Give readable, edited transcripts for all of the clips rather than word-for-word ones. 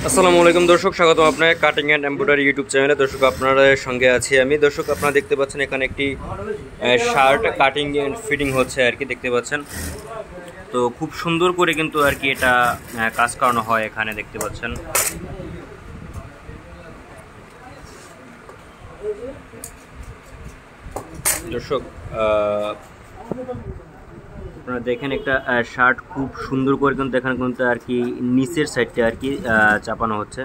আসসালামু আলাইকুম দর্শক, স্বাগতম আপনার কাটিং অ্যান্ড এমব্রয়ডারি ইউটিউব চ্যানেলে। দর্শক, আপনাদের সঙ্গে আছি আমি। দর্শক, আপনারা দেখতে পাচ্ছেন এখানে একটি শার্ট কাটিং অ্যান্ড ফিটিং হচ্ছে আর কি, দেখতে পাচ্ছেন। তো খুব সুন্দর করে কিন্তু আর কি এটা কাজ করানো হয় এখানে, দেখতে পাচ্ছেন। দর্শক, আপনারা দেখেন একটা শার্ট খুব সুন্দর করে কিন্তু এখানে কিন্তু আর কি নিচের সাইডটা আর কি চাপানো হচ্ছে।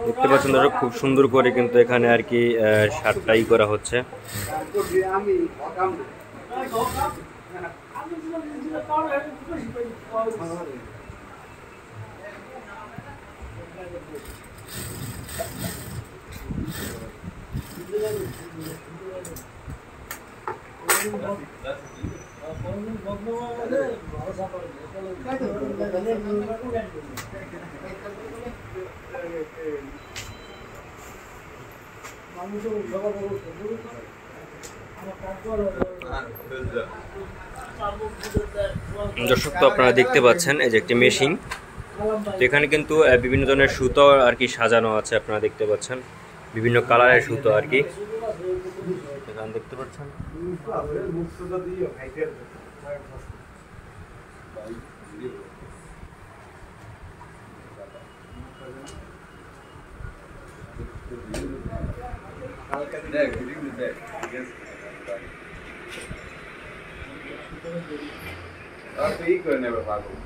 দেখতে পাচ্ছেন দর্শক, খুব সুন্দর করে কিন্তু এখানে আর কি শার্টটাই করা হচ্ছে। দর্শক, তো আপনারা দেখতে পাচ্ছেন এই যে একটি মেশিন। তো এখানে কিন্তু বিভিন্ন ধরনের সুতো আর কি সাজানো আছে, আপনারা দেখতে পাচ্ছেন বিভিন্ন কালারের সুতো আর কি এখানে দেখতে পাচ্ছেন।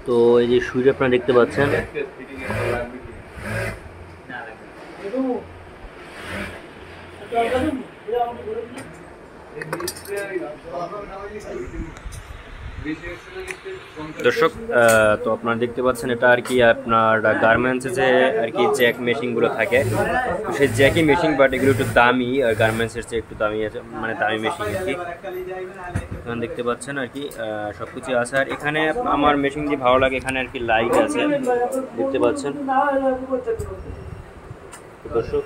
তো এই যে সুইচ আপনারা দেখতে পাচ্ছেন। দর্শক, তো আপনারা দেখতে পাচ্ছেন এটা আর কি আপনার গার্মেন্টসে যে আর কি জ্যাক মেশিনগুলো থাকে, তো সেই জ্যাকি মেশিন, বাট এগুলো একটু দামি, আর গার্মেন্টসের চেয়ে একটু দামি আছে, মানে দামি মেশিন আর কি। এখানে দেখতে পাচ্ছেন আর কি সব কিছু আছে। আর এখানে আমার মেশিন দিয়ে ভালো লাগে, এখানে আর কি লাইট আছে, দেখতে পাচ্ছেন দর্শক।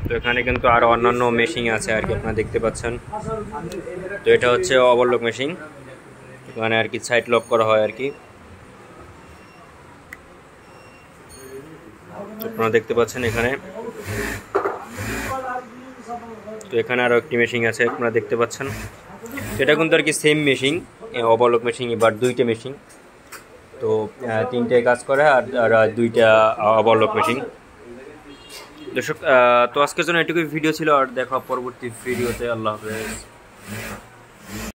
তো এখানে কিন্তু আরো অন্যান্য মেশিন আছে আর কি, আপনারা দেখতে পাচ্ছেন। তো এটা হচ্ছে ওভারলক মেশিন, এখানে আর কি সাইড লক করা হয় আর কি। আপনারা দেখতে পাচ্ছেন এখানে। তো এখানে আরো একটি মেশিন আছে, আপনারা দেখতে পাচ্ছেন। এটা কিন্তু আর কি সেম মেশিন, ওভারলক মেশিন, এবার দুইটা মেশিন। তো তিনটে কাজ করে আর দুইটা ওভারলক মেশিন। দর্শক, তো আজকের জন্য এটুকুই ভিডিও ছিল, আর দেখা পরবর্তী ভিডিওতে। আল্লাহ হাফেজ।